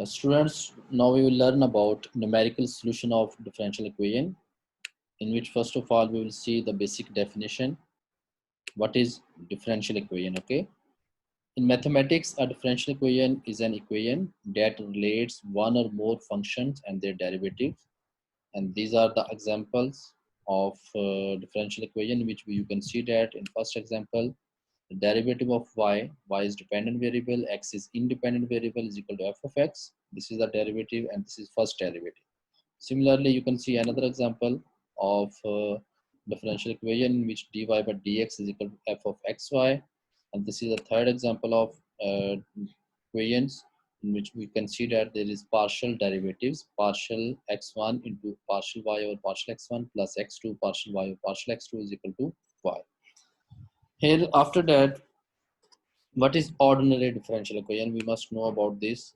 Students, now we will learn about numerical solution of differential equation, in which first of all we will see the basic definition. What is differential equation? Okay. In mathematics, a differential equation is an equation that relates one or more functions and their derivatives. And these are the examples of differential equation, which you can see that in first example, the derivative of y is dependent variable, x is independent variable is equal to f of x. This is the derivative and this is first derivative. Similarly, you can see another example of differential equation in which dy by dx is equal to f of xy. And this is a third example of equations in which we can see that there is partial derivatives, partial x1 into partial y over partial x1 plus x2 partial y over partial x2 is equal to y. Here, after that, what is ordinary differential equation? We must know about this.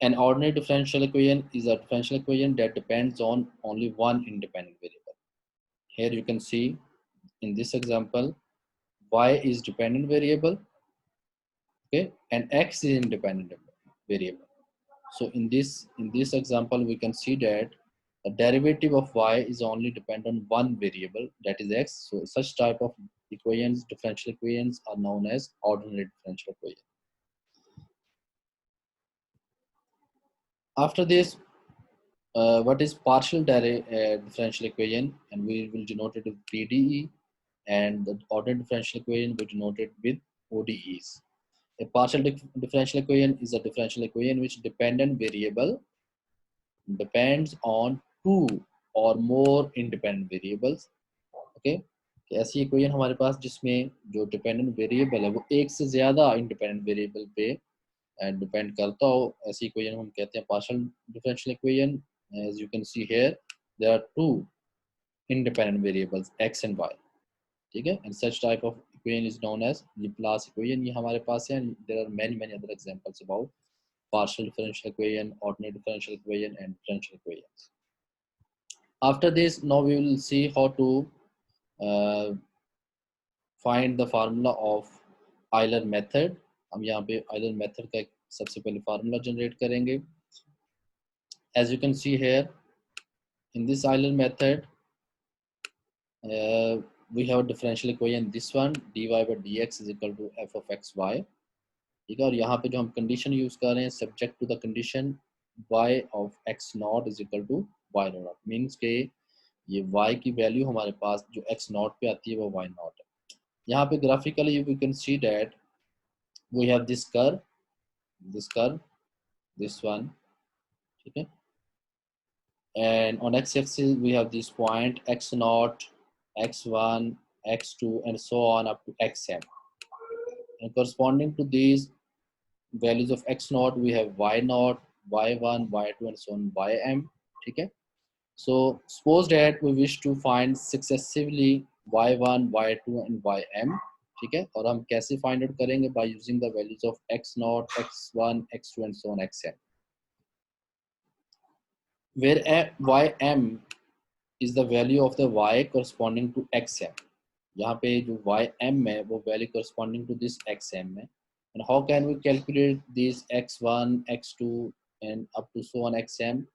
An ordinary differential equation is a differential equation that depends on only one independent variable. Here you can see in this example, y is dependent variable, okay, and x is independent variable. So in this example, we can see that the derivative of y is only dependent on one variable, that is x. So such type of equations, differential equations, are known as ordinary differential equation. After this, what is partial differential equation, and we will denote it with PDE, and the ordinary differential equation we denote it with ODEs. A partial differential equation is a differential equation which dependent variable depends on two or more independent variables. Okay, ऐसी equation हमारे पास जिसमें जो dependent variable है वो एक से ज्यादा independent variable पे डिपेंड करता हो, ऐसी इक्वेशन हम कहते हैं partial differential equation. As you can see here there are two independent variables x and y. ठीक है, and such type of equation is known as Laplace equation. ये हमारे पास है. There are many other examples about partial differential equation, ordinary differential equation, and differential equations. After this, now we will see how to find the formula of Euler method. हम यहाँ पे Euler method का एक सबसे पहले formula generate करेंगे. As you can see here, in this Euler method, we have a differential equation, this one dy by dx is equal to f of xy. ठीक है, और यहाँ पे जो हम कंडीशन यूज कर रहे हैं, subject to the condition y of x not is equal to y not, means के ये y की वैल्यू हमारे पास जो x नॉट पे आती है वो y नॉट है. यहाँ पे graphically you can see that we have this curve, this one, ठीक है, and on x-axis we have this point x naught, x1, x2, and so on up to xm. And corresponding to these values of x naught, we have y naught, y1, y2, and so on ym. ठीक है. So suppose that we wish to find successively y1, y2, and ym. ठीक है, और हम कैसे find out करेंगे? By using the values of x naught, x1, x2, and so on xm. Where ym is the value of the y corresponding to xm. यहाँ पे जो ym है वो value corresponding to this xm है. And how can we calculate these x1, x2, and up to so on xm?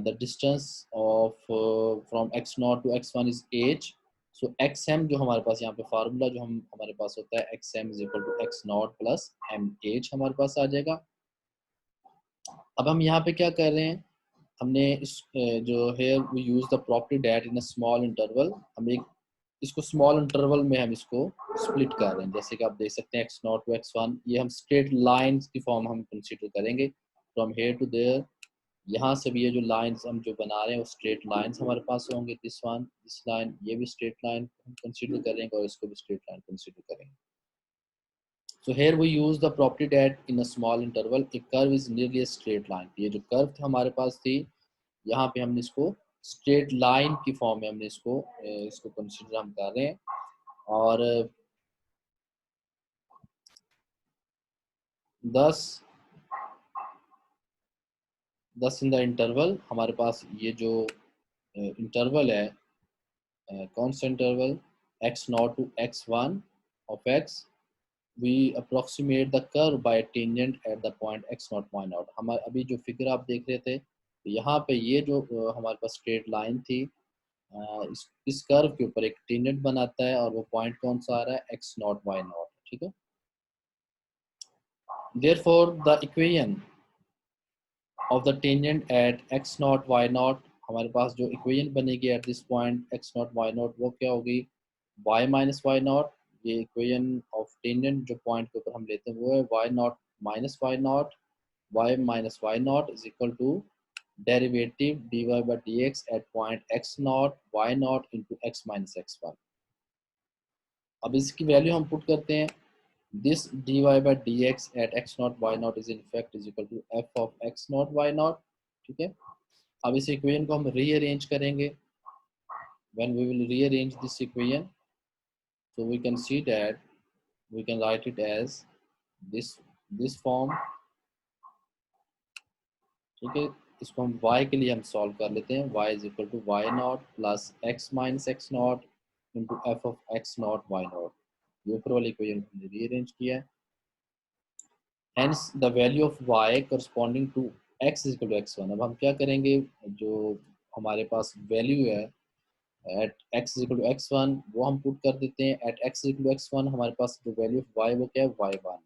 The distance of from x0 to x1 is h. So xm जो हमारे पास यहाँ पे formula जो हमारे पास होता है xm is equal to x0 plus mh हमारे पास आ जाएगा. अब हम यहाँ पे क्या कर रहे हैं, हमने इस जो है we use the property that in a small interval, हम एक इसको स्मॉल इंटरवल में हम इसको स्प्लिट कर रहे हैं. जैसे कि आप देख सकते हैं x0 टू x1, ये हम स्ट्रेट लाइंस की फॉर्म हम कंसीडर करेंगे फ्रॉम हेयर टू देयर. यहाँ से भी ये जो लाइंस हम जो बना रहे हैं वो स्ट्रेट लाइंस हमारे पास होंगे. दिस वन, दिस लाइन, ये भी स्ट्रेट लाइन हम कंसीडर करेंगे और इसको भी स्ट्रेट लाइन कंसीडर करेंगे. So here we use the property that in a small interval a curve is nearly a straight line. ये जो कर्व हमारे पास थी, यहाँ पे हमने इसको स्ट्रेट लाइन की फॉर्म में हमने इसको कंसीडर हम कर रहे हैं. और दस इन द इंटरवल हमारे पास ये जो इंटरवल है, कौन सा interval, x0 to x1 of x, we approximate the curve by tangent at the point x naught y naught. हमारे अभी जो फिगर आप देख रहे थे, तो यहाँ पे ये जो हमारे पास स्ट्रेट लाइन थी, इस कर्व के ऊपर एक टेंजेंट बनाता है और वो पॉइंट कौन सा आ रहा है, एक्स नॉट वाई नॉट। ठीक है, therefore the equation of the tangent at x naught y naught, हमारे पास जो इक्वेशन बनेगी at this point x naught y naught, वो क्या होगी, y माइनस वाई नॉट। ये इक्वेशन ऑफ टेंजेंट जो पॉइंट के ऊपर हम लेते हैं वो है y naught minus y naught, y minus y naught is equal to derivative dy by dx at point x naught y naught into x minus x1। अब इसकी वैल्यू हम पुट करते हैं, this dy by dx at x naught y naught is in fact is equal to f of x naught y naught। ठीक है, अब इस equation को हम रीअरेंज करेंगे। when we will rearrange this equation, so we can see that we can write it as this form। ठीक है, इसको हम y के लिए हम सॉल्व कर लेते हैं। y is equal to y naught plus x minus x naught into f of x naught y naught. ये ऊपर वाली इक्वेशन हमने रीअरेंज किया है। Hence the value of y corresponding to x is equal to x1। अब हम क्या करेंगे, जो हमारे पास वैल्यू है at x is equal to x1 वो हम पुट कर देते हैं। At x is equal to x1 हमारे पास जो वैल्यू ऑफ y वो क्या है, y1।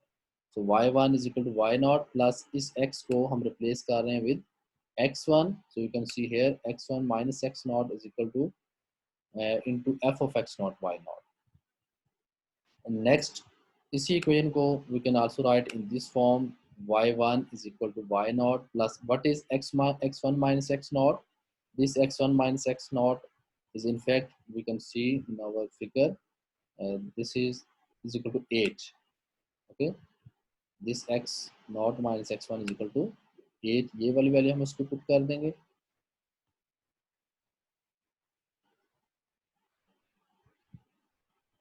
So y1 is equal to y naught plus इस x को हम रिप्लेस कर रहे हैं with x1। So you can see here x1 minus x not is equal to into f of x naught y naught. Next इसी equation को we can also write in this form, y1 is equal to y naught plus what is x1 minus x naught, this x1 minus x naught is in fact we can see in our figure, this is equal to 8। okay, this x naught minus x1 is equal to 8। ये वाली value हम उसको put कर देंगे।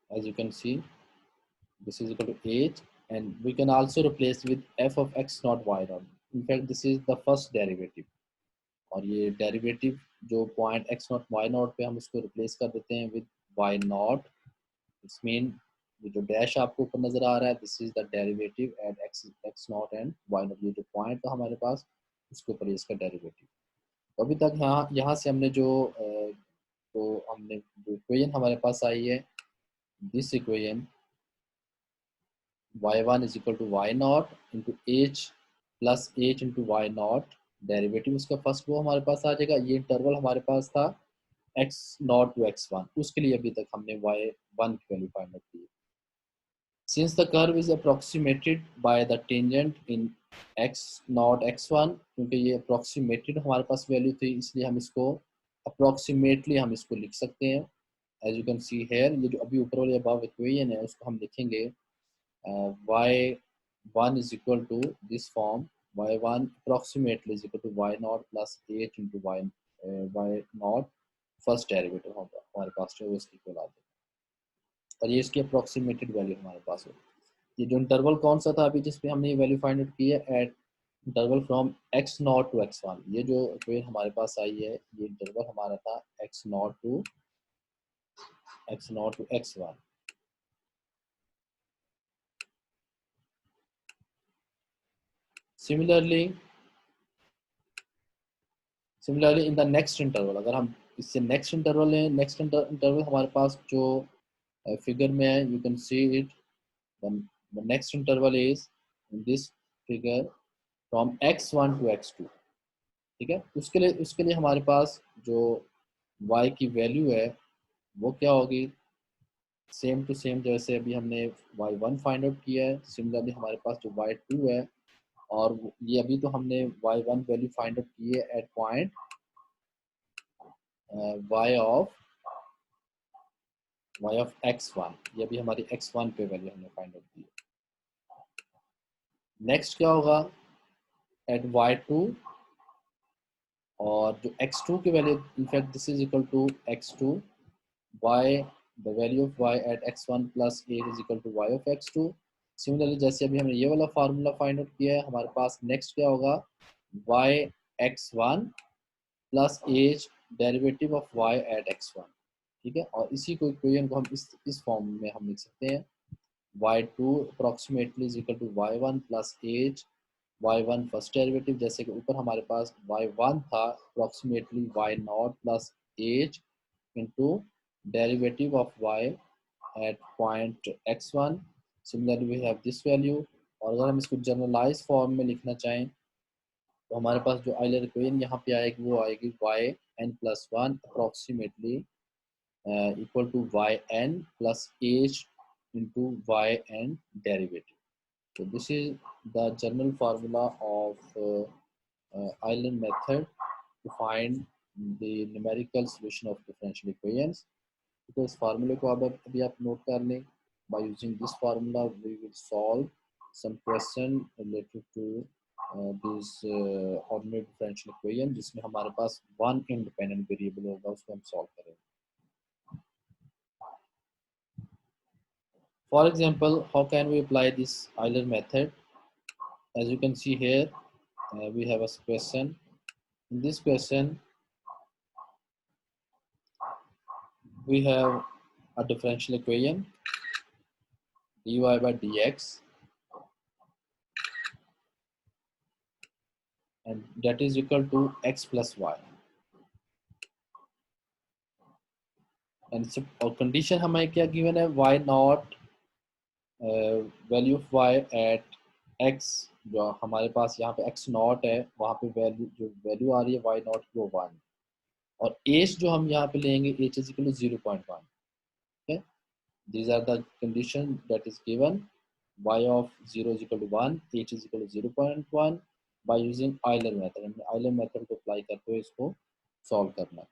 as you can see this is equal to 8 and we can also replace with f of x naught y naught। in fact this is the first derivative और ये derivative जो point x naught y naught पे हम उसको replace कर देते हैं with y naught. It's mean ये जो डैश आपको ऊपर नजर आ रहा है this is the derivative at x naught and y naught. ये जो पॉइंट था हमारे पास इसके ऊपर इसका डेरिवेटिव। तो अभी तक यहाँ से हमने जो इक्वेशन हमारे पास आई है, this equation y1 is equal to y naught into h plus h into y naught, derivative उसका फर्स्ट वो हमारे पास आ जाएगा। ये इंटरवल हमारे पास था x नॉट टू x1, उसके लिए अभी तक हमने y1 की वैल्यू फाइंड आउट की है। Since the curve is approximated by the tangent in x not x1, क्योंकि ये अप्रोक्सीमेटेड हमारे पास वैल्यू थी इसलिए हम इसको अप्रोक्सीमेटली हम इसको लिख सकते हैं। As you can see here ये जो अभी ऊपर वाले अबव इक्वेशन है उसको हम लिखेंगे y1 is equal to this form, y1 approximately is equal to y naught plus 8 into y naught first derivative होगा हमारे पास जो इसकी इक्वल आ जाएगा और ये इसकी अप्रोक्सीमेटेड वैल्यू हमारे पास होगी। ये जो इंटरवल कौन सा था अभी जिसपे हमने ये वैल्यू फाइंड आउट की है, at interval from x naught to x1। ये जो इक्वेशन हमारे पास आई है ये इंटरवल हमारा था x naught to x1। Similarly in the next interval, अगर हम इससे नेक्स्ट इंटरवल लें, नेक्स्ट इंटरवल हमारे पास जो फिगर में है you can see it, the next interval is in this figure from x1 to x2। ठीक है, उसके लिए हमारे पास जो y की वैल्यू है वो क्या होगी, सेम टू सेम जैसे अभी हमने y1 फाइंड आउट किया है, सिमिलरली हमारे पास जो y2 है और ये अभी तो हमने y1 वैल्यू फाइंड आउट की है eight point y of x1। ये भी हमारी x1 पे वैल्यू हमने फाइंड आउट की है। नेक्स्ट क्या होगा एट y2 और जो x2 की value, in fact this is equal to x2 y, the value of y at x1 plus 8 is equal to y of x2। Similarly जैसे अभी हमने ये वाला फार्मूला फाइंड आउट किया है, हमारे पास नेक्स्ट क्या होगा y x1 plus h derivative of y at x1। ठीक है, और इसी को इक्वेशन को हम इस फॉर्म में हम लिख सकते हैं y2 approximately is equal to y1 plus h, y1 first derivative, जैसे कि ऊपर हमारे पास y1 था approximately y0 plus h into derivative of y at point x1. Similarly we have this value. और अगर हम इसको जनरलाइज फॉर्म में लिखना चाहें तो हमारे पास जो आइलर इक्वेशन यहाँ पे आएगी वो आएगी yn+1 approximately equal to yn plus h into yn derivative. So this is the general formula of Euler method to find the numerical solution of differential equations. तो इस फार्मूले को अब अभी आप नोट कर लें. By using this formula we will solve some question related to this ordinary differential equation जिसमें हमारे पास one independent variable होगा, उसको हम solve करेंगे. For example, how can we apply this Euler method? As you can see here, we have a question. In this question, we have a differential equation dy by dx, and that is equal to x plus y. And so our condition हमें क्या given है, y naught value of y at x, जो हमारे पास यहाँ पे x naught है, वहाँ पे वैल्यू जो वैल्यू आ रही है y naught की वो 1, और h जो हम यहाँ पे लेंगे h is equal to 0.1. okay, these are the condition that is given. Y of 0 is equal to 1, h is equal to 0.1 by using Euler method. Euler method को अप्लाई करते हुए इसको सॉल्व करना है.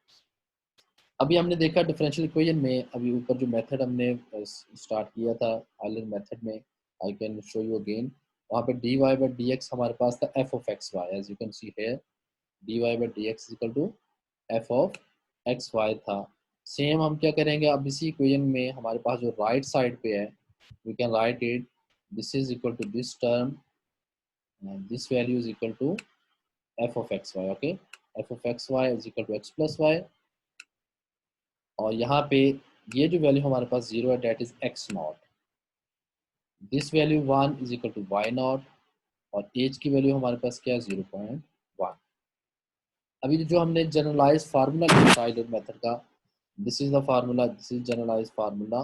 अभी हमने देखा डिफरेंशियल इक्वेशन में, अभी ऊपर जो मेथड हमने स्टार्ट किया था Euler मेथड में, I can show you again. वहाँ पे dy by dx हमारे पास था f of x y, as you can see here dy by dx is equal to f of x y था. Same हम क्या करेंगे, अब इसी इक्वेशन में हमारे पास जो राइट साइड पे है, we can write it, this is equal to this term, this value is equal to f of x y. Okay, f of x y is equal to x plus y, और यहाँ पे ये जो value हमारे पास 0 है, that is x naught. This value 1 is equal to y naught, और h की वैल्यू हमारे पास क्या है, 0.1. अभी जो हमने जनरलाइज फार्मूला लिखा Euler मेथड का, this is the formula, this is generalize formula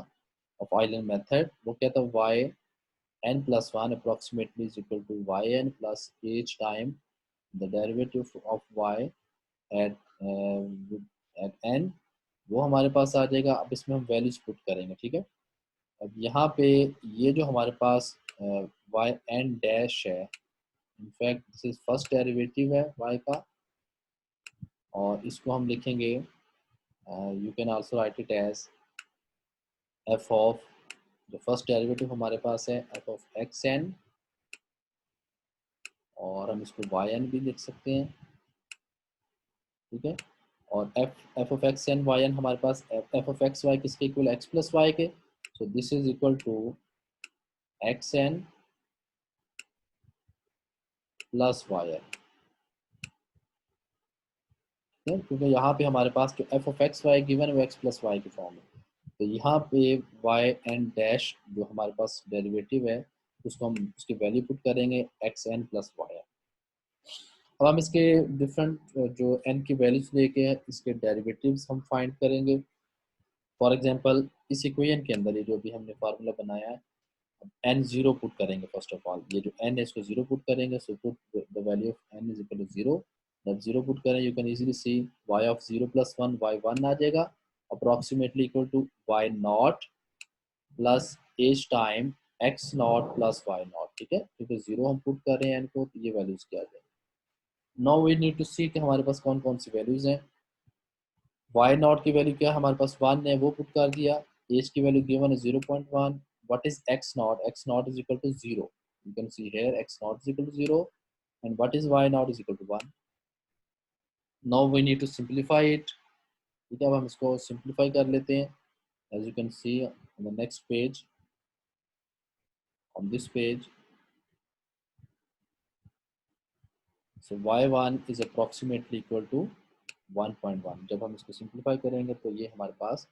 of Euler method. वो क्या था, yn+1 approximately is equal to yn plus h time the derivative of y at n. वो हमारे पास आ जाएगा. अब इसमें हम वैल्यूज पुट करेंगे. ठीक है, अब यहाँ पे ये जो हमारे पास y n डैश है, in fact this is first derivative है y का, और इसको हम लिखेंगे, you can also write it as f of, जो फर्स्ट डेरिवेटिव हमारे पास है f ऑफ एक्स एन, और हम इसको वाई एन भी लिख सकते हैं. ठीक है, और f of x n y n हमारे पास f ऑफ एक्स वाई किसके इक्वल, x प्लस वाई के. So this is equal to x n plus y n, क्योंकि यहाँ पे हमारे पास जो f of x y given है वो x प्लस वाई की फॉर्म है. तो यहाँ पे y एन डैश जो हमारे पास डेरिवेटिव है, उसको हम उसकी वैल्यू पुट करेंगे x n plus y n. अब हम इसके डिफरेंट जो n की वैल्यूज लेके इसके डेरिवेटिव्स हम फाइंड करेंगे. फॉर एग्जांपल इस इक्वेशन के अंदर ये जो भी हमने फार्मूला बनाया है, n जीरो पुट करेंगे. फर्स्ट ऑफ ऑल ये जो n है इसको जीरो पुट करेंगे. So put the value of n is equal to zero. जब जीरो पुट करें, you can easily see y of 0 plus 1 y1 आ जाएगा, approximately equal to y naught plus h time x naught plus y naught. ठीक है, क्योंकि zero हम put कर रहे हैं n को, तो ये वैल्यूज क्या आ जाएगी. नाउ वी नीड टू सी कि हमारे पास कौन कौन सी वैल्यूज हैं. y नॉट की वैल्यू क्या है, हमारे पास 1 है, वो पुट कर दिया. h की वैल्यू गिवन है 0.1. what is x naught, x naught is equal to 0. you can see here x naught is equal to 0, and what is y naught is equal to 1. now we need to simplify it. ठीक है, अब हम इसको simplify कर लेते हैं. as you can see on the next page, on this page, so y1 is approximately equal to 1.1. जब हम इसको सिंप्लीफाई करेंगे तो ये हमारे पास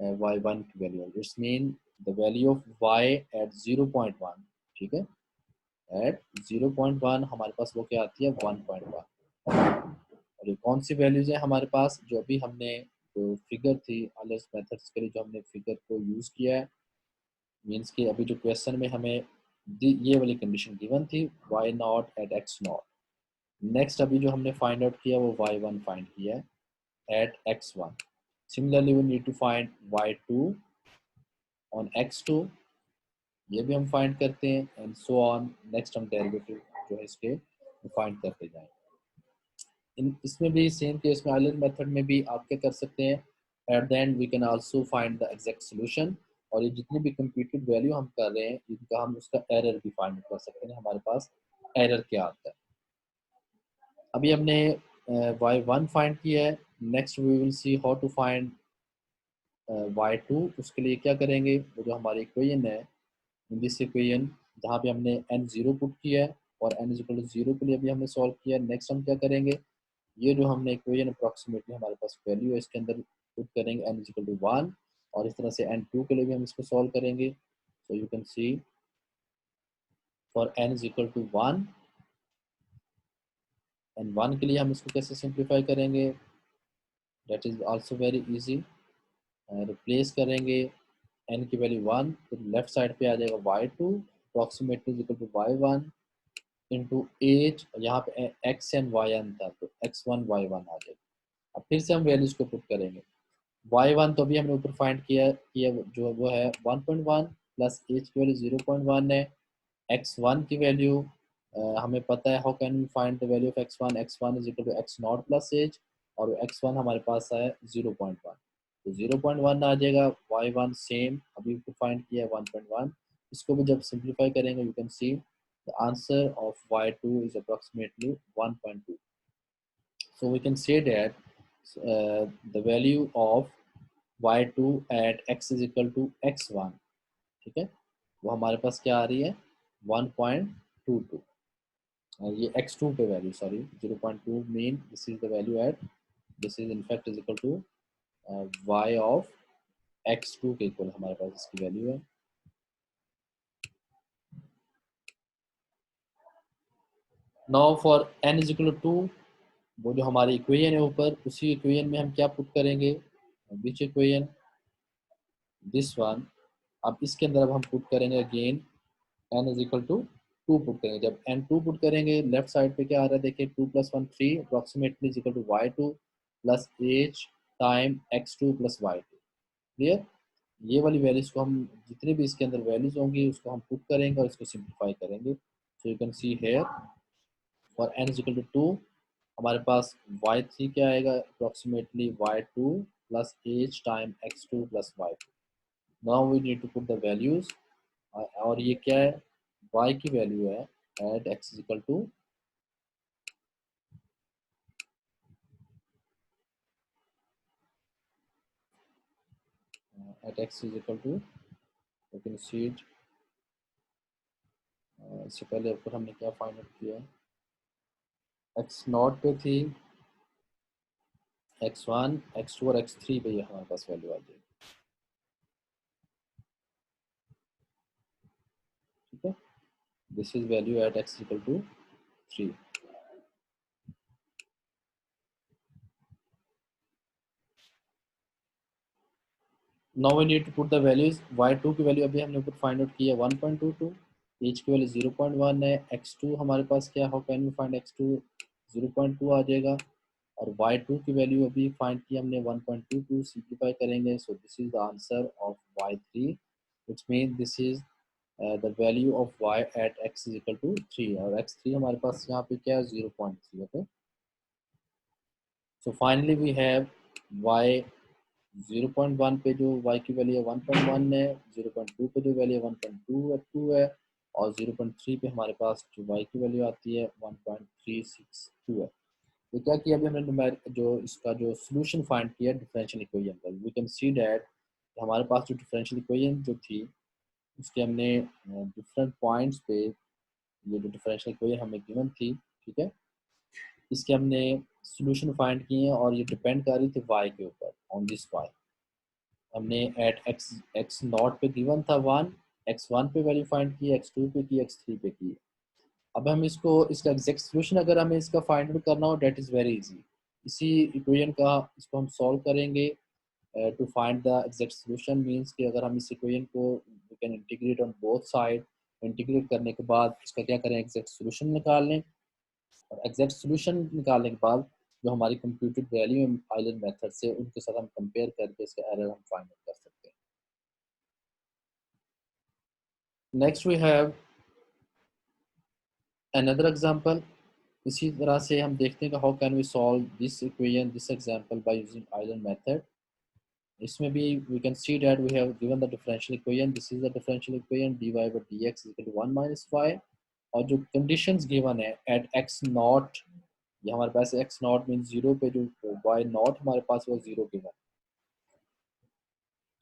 y1 की वैल्यू है. It's mean the value of y at 0.1, ठीक है, एट 0.1 हमारे पास वो क्या आती है 1.1। और ये कौन सी वैल्यूज है हमारे पास, जो अभी हमने जो फिगर थी अलिस मेथड्स के लिए जो हमने फिगर को यूज़ किया है, मीन्स कि अभी जो क्वेश्चन में हमें ये वाली कंडीशन गिवन थी y not at x not. Next अभी जो हमने फाइंड आउट किया वो y1 फाइंड किया है at x1। Similarly we need to find y2 on x2, ये भी हम फाइंड करते हैं एंड सो ऑन। नेक्स्ट हम डेरिवेटिव जो है इसके फाइंड करते जाएंगे। इसमें भी सेम केस में आइलैंड मेथड में भी आप क्या कर सकते हैं, at the end we can also find the exact solution. और ये जितनी भी कंप्यूटेड वैल्यू हम कर रहे हैं इनका हम उसका एरर भी फाइंड कर सकते हैं, हमारे पास एरर क्या आता है। अभी हमने y1 फाइंड किया है, next we will see how to find y2। उसके लिए क्या करेंगे, वो जो हमारी इक्वेशन है इन दिस इक्वेशन जहाँ पे हमने n0 पुट किया है और n इज इक्वल टू 0 के लिए भी हमने सॉल्व किया है। नेक्स्ट हम क्या करेंगे, ये जो हमने इक्वेशन अप्रॉक्सीमेटली हमारे पास वैल्यू है इसके अंदर पुट करेंगे n इज इक्वल टू 1, और इस तरह से n2 के लिए भी हम इसको सॉल्व करेंगे। So you can see for n is equal to 1 and 1 के लिए हम इसको कैसे सिंप्लीफाई करेंगे, that is also very easy. Replace करेंगे n की वैल्यू 1 तो लेफ्ट साइड पे आ जाएगा y2 approximately equal to y1 into h, यहाँ पे x एंड yn था तो x1 y1 आ जाएगा। अब फिर से हम वैल्यूज को पुट करेंगे। y1 तो अभी हमने ऊपर फाइंड किया जो वो है 1.1 प्लस एज की वैल्यू 0.1 है। x1 की वैल्यू हमें पता है, how can we find the value of x1, x1 is equal to x naught plus h, और x1 हमारे पास है 0.1 तो 0.1 आ जाएगा। y1 सेम अभी फाइंड किया है 1.1, इसको भी जब सिंप्लीफाई करेंगे you can see the answer of y2 is approximately 1.2। so we can say that the value of y2 at x is equal to x1, ठीक है, वो हमारे पास क्या आ रही है 1.22। ये x2 पे value sorry 0.2 mean this is the value at this is in fact is equal to y of x2 के इक्वल हमारे पास इसकी वैल्यू है। Now for n is equal to 2, वो जो हमारी इक्वेशन है ऊपर उसी इक्वेशन में हम क्या पुट करेंगे, विच इक्वेशन, दिस वन। अब इसके अंदर अब हम पुट करेंगे again n is equal to 2 put करेंगे। जब n 2 पुट करेंगे लेफ्ट साइड पे क्या आ रहा है देखिए 2 plus 1 3 approximately is equal to y2 plus h time x2 plus y2। Clear, ये वाली वैल्यूज को हम जितने भी इसके अंदर वैल्यूज होंगी उसको हम पुट करेंगे और इसको सिंप्लीफाई करेंगे। So you can see here for n is equal to 2 हमारे पास y3 क्या आएगा approximately y2 plus h time x2 plus y2। Now we need to put the values, और ये क्या है y की वैल्यू है at x is equal to at x is equal to you can see it. इससे पहले ऊपर हमने क्या फाइंड आउट किया, x नॉट पे थी x1 x2 और x3 पे ये हमारे पास वैल्यू आ जाएगी, ठीक है। This is value at x equal to 3। Now we need to put the values, y2 की वैल्यू अभी हमने ऊपर फाइंड आउट की है 1.22, एच की वैल्यू 0.1 है, x2 हमारे पास क्या, how can we find x2, 0.2 आ जाएगा, और y2 की वैल्यू अभी फाइंड की हमने 1.22, सिंप्लीफाई करेंगे so this is the answer of y3 which mean this is the value of y at x is equal to 3, और x3 हमारे पास यहाँ पे क्या है 0.3। Okay, so finally we have y 0.1 पे जो y की वैल्यू है 1.1 है, 0.2 पे जो वैल्यू है 1.2 है, और 0.3 पे हमारे पास जो y की वैल्यू आती है 1.362 है। तो क्या किया अभी हमने जो इसका जो सोल्यूशन फाइंड किया डिफरेंशियल इक्वेशन का, वी कैन सी दैट हमारे पास जो डिफरेंशियल इक्वेशन जो थी उसके हमने डिफरेंट पॉइंट्स पे ये जो डिफरेंशियल इक्वेशन हमें गिवन थी, ठीक है, इसके हमने सोल्यूशन फाइंड किए हैं और ये डिपेंड कर रही थी y के ऊपर, ऑन दिस y। हमने एट एक्स नॉट पे गिवन था 1, x1 पे वैल्यू फाइंड की, x2 पे की, x3 पे की। अब हम इसको इसका एग्जैक्ट सोल्यूशन अगर हमें इसका फाइंड आउट करना हो, डेट इज़ वेरी इजी। इसी इक्वेशन का इसको हम सॉल्व करेंगे to find the exact solution. Means कि अगर हम इस इक्वेशन को we can integrate on both side, integrate करने के बाद इसका क्या करें, एग्जैक्ट सोल्यूशन निकाल लें, और एग्जैक्ट सोल्यूशन निकालने के बाद जो हमारी कंप्यूटेड वैल्यू है आइलर मेथड से, उनके साथ हम कंपेयर करके इसका एरर हम फाइंड आउट कर सकते हैं। Next we have another example। इसी तरह से हम देखते हैं कि how can we solve this equation, this example by using Euler method. इसमें भी we can see that we have given the differential equation, this is the differential equation dy by dx equal to 1 minus y, और जो conditions given है at x naught, ये हमारे पास x not mean 0 पे जो y not हमारे पास वो 0 given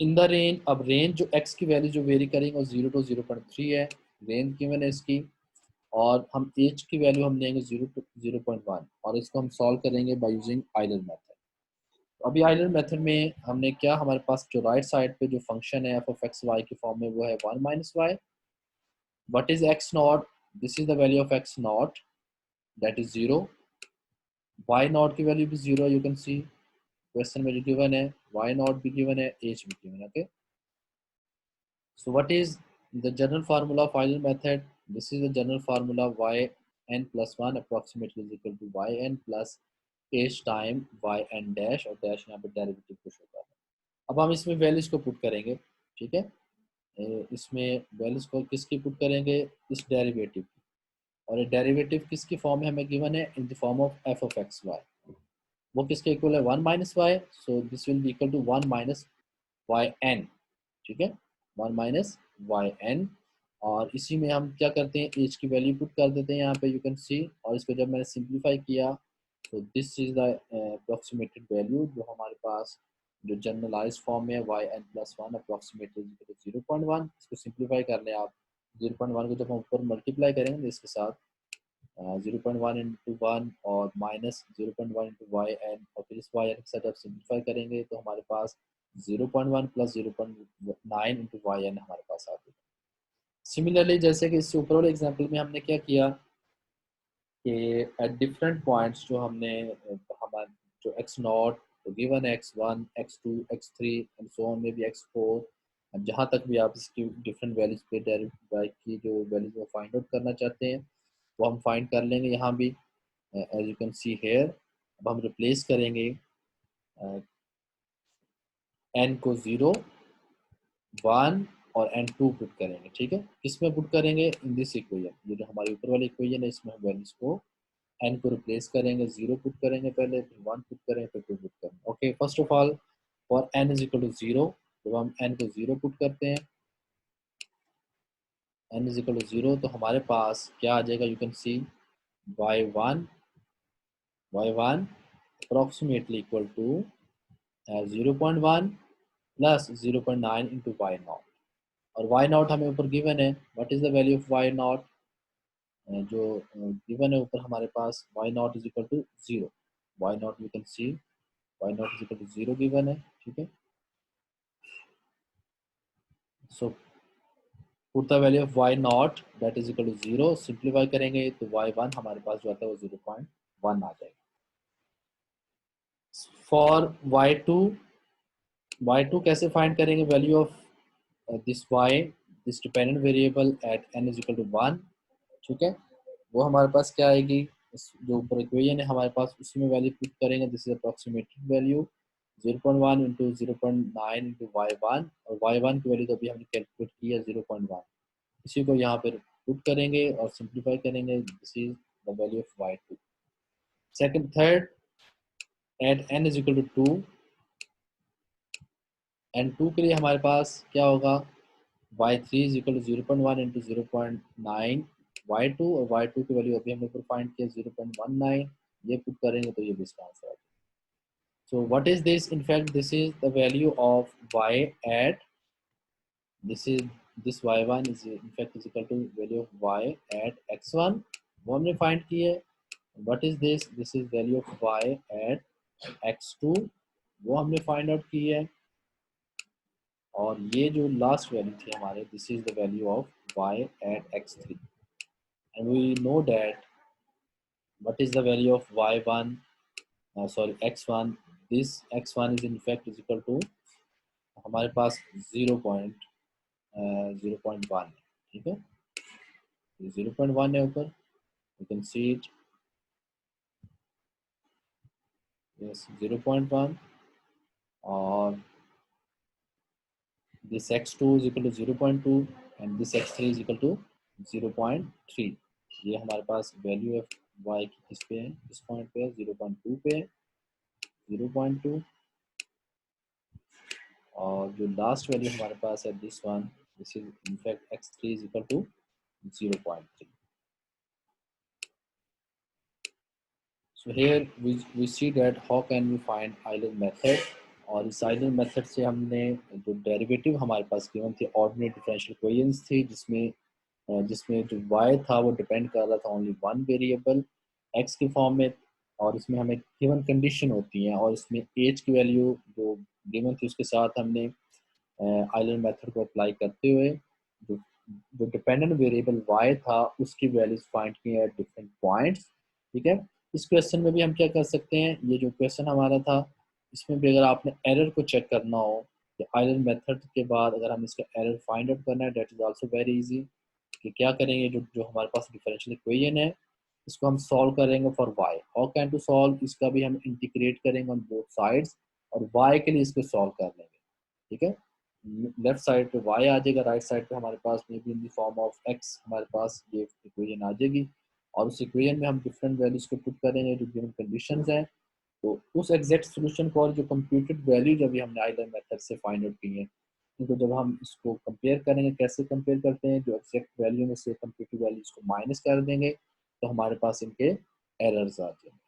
in the range. अब रेंज जो x की वैल्यू जो वेरी करेंगे वो 0 to 0.3 है, रेंज गिवन है इसकी, और हम एज की वैल्यू हम लेंगे 0 to 0.1, और इसको हम सॉल्व करेंगे बाय यूजिंग आइलर मेथड। अभी आइलर मेथड में हमने क्या, हमारे पास जो राइट साइड पे जो फंक्शन है एफ ऑफ एक्स वाई के फॉर्म में वो है 1 minus y. What is x naught, this is the value of x naught that is 0, y naught की वैल्यू भी 0, यू कैन सी क्वेश्चन में जो गिवन है, वाई नॉट भी गिवन है, एज भी गिवन है। Okay, so what is the general formula of Euler method? This is the general formula yn plus 1 approximately is equal to yn plus h time yn dash, और dash यहाँ पे derivative push होता है। अब हम इसमें values को put करेंगे, ठीक है, इसमें वैल्यूज को किसकी पुट करेंगे, इस डेरिवेटिव की, और ये डेरिवेटिव किसकी फॉर्म में हमें गिवन है, in the form of f of x y. वो किसके इक्वल है, 1 minus y, so this will be equal to 1 minus y n, ठीक है, 1 माइनस वाई एन। और इसी में हम क्या करते हैं, एज की वैल्यू पुट कर देते हैं यहाँ पे, यू कैन सी, और इसको जब मैंने सिंप्लीफाई किया तो this is the approximated value जो हमारे पास जो जनरलाइज फॉर्म में y n plus one approximated 0.1। इसको सिंप्लीफाई कर लें आप, 0.1 को जब हम ऊपर मल्टीप्लाई करेंगे इसके साथ 0.1 इंटू वन और माइनस 0.1 इंटू वाई एन, और फिर इस वाई एन के साथ जब सिंप्लीफाई करेंगे तो हमारे पास 0.1 प्लस 0.9 इंटू वाई एन हमारे पास आ गया। सिमिलरली जैसे कि इससे ऊपर वाले एग्जांपल में हमने क्या किया कि एट डिफरेंट पॉइंट्स जो हमने हमारे जो एक्स नॉट गिवन है, x1 x2 x3 and so on में भी x4, जहाँ तक भी आप इसकी डिफरेंट वैल्यूज पे डेरिव की जो वैल्यूज वो फाइंड आउट करना चाहते हैं वो हम फाइंड कर लेंगे यहाँ भी, as you can see here. अब हम रिप्लेस करेंगे n को 0 1 और n2 पुट करेंगे, ठीक है, किसमें पुट करेंगे, इन दिस इक्वेशन, ये जो हमारी ऊपर वाली इक्वेशन है इसमें हम वैल्यूज को n को रिप्लेस करेंगे, 0 पुट करेंगे पहले, फिर 1 पुट करेंगे, फिर 2 पुट करेंगे। Okay, first of all for n is equal to 0, जब हम n को 0 पुट करते हैं, n इज इक्वल टू 0, तो हमारे पास क्या आ जाएगा, you can see y1 approximately equal to 0.1 plus 0.9 into y naught, और वाई नॉट हमें ऊपर गिवन है, what is the value of y naught, जो गिवन है ऊपर हमारे पास y naught is equal to 0, y naught you can see y naught is equal to 0 given है, ठीक है। So put the value of y naught that is equal to 0, simplify करेंगे तो y1 हमारे पास जो आता है वो 0.1 आ जाएगा। फॉर y2 कैसे फाइंड करेंगे, value of this y, this dependent variable at n is equal to 1, ठीक है, वो हमारे पास क्या आएगी, जो ऊपर इक्वेशन है हमारे पास उसी में वैल्यू पुट करेंगे, this is approximated value 0.1 into 0.9 into y1, और y1 की वैल्यू तो अभी हमने कैलकुलेट की है 0.1, इसी को यहाँ पर पुट करेंगे और सिंप्लीफाई करेंगे, this is the value of y2। Second third at n is equal to 2, and 2 के लिए हमारे पास क्या होगा, y3 is equal to 0.1 into 0.9 y2, और y2 की वैल्यू अभी हमने ऊपर फाइंड किया 0.19, ये पुट करेंगे तो ये भी इसका आंसर आ जाएगा। So what is this, in fact this is the value of y at, this is this y1 is in fact is equal to value of y at x1, वो हमने फाइंड की है। What is this, this is value of y at x2, वो हमने find out की है। और ये जो लास्ट वैल्यू थी हमारे, this is the value of y at x3 and we know that what is the value of y1 sorry x1, this x1 is in fact is equal to हमारे पास 0.1 है, ठीक है, 0.1 है ऊपर, you can see it, yes 0.1, और this x2 is equal to 0.2 and this x3 is equal to 0.3। ये हमारे पास value है y की किस पे है, किस पॉइंट पे है, 0.2 पे है, 0.2, और जो लास्ट वैल्यू हमारे पास है this one, this is in fact x3 is equal to 0.3। So here we see that how can we find Euler method, और इस Euler method से हमने जो डेरिवेटिव हमारे पास गिवन थी ऑर्डिनरी डिफरेंशियल इक्वेशंस थी, जिसमें जो y था वो डिपेंड कर रहा था ओनली वन वेरिएबल x के फॉर्म में, और इसमें हमें गिवन कंडीशन होती हैं, और इसमें एज की वैल्यू जो गिवन थी उसके साथ हमने आइलर मेथड को अप्लाई करते हुए जो जो डिपेंडेंट वेरिएबल y था उसकी वैल्यूज फाइंड की है डिफरेंट पॉइंट्स, ठीक है। इस क्वेश्चन में भी हम क्या कर सकते हैं, ये जो क्वेश्चन हमारा था इसमें भी अगर आपने एरर को चेक करना हो कि आइलर मेथड के बाद अगर हम इसका एरर फाइंड आउट करना है, that is also very easy, कि क्या करेंगे, जो जो हमारे पास डिफरेंशियल इक्वेशन है इसको हम सॉल्व करेंगे for y, how can to solve, इसका भी हम इंटीग्रेट करेंगे ऑन बोथ साइड्स, और y के लिए इसको सॉल्व कर लेंगे, ठीक है। लेफ्ट साइड पे y आ जाएगा, राइट साइड पे हमारे पास may be in the form of x हमारे पास ये इक्वेशन आ जाएगी, और उस इक्वेशन में हम डिफरेंट वैल्यूज को पुट करेंगे जो गिवन कंडीशंस हैं, तो उस एग्जैक्ट सॉल्यूशन को और जो कंप्यूटेड वैल्यू जब भी हमने आइलर मेथड से फाइंड आउट की है, तो जब हम इसको कंपेयर करेंगे, कैसे कंपेयर करते हैं, जो एग्जैक्ट वैल्यू में से कंप्यूटेड वैल्यू को माइनस कर देंगे तो हमारे पास इनके एरर्स आ जाएंगे।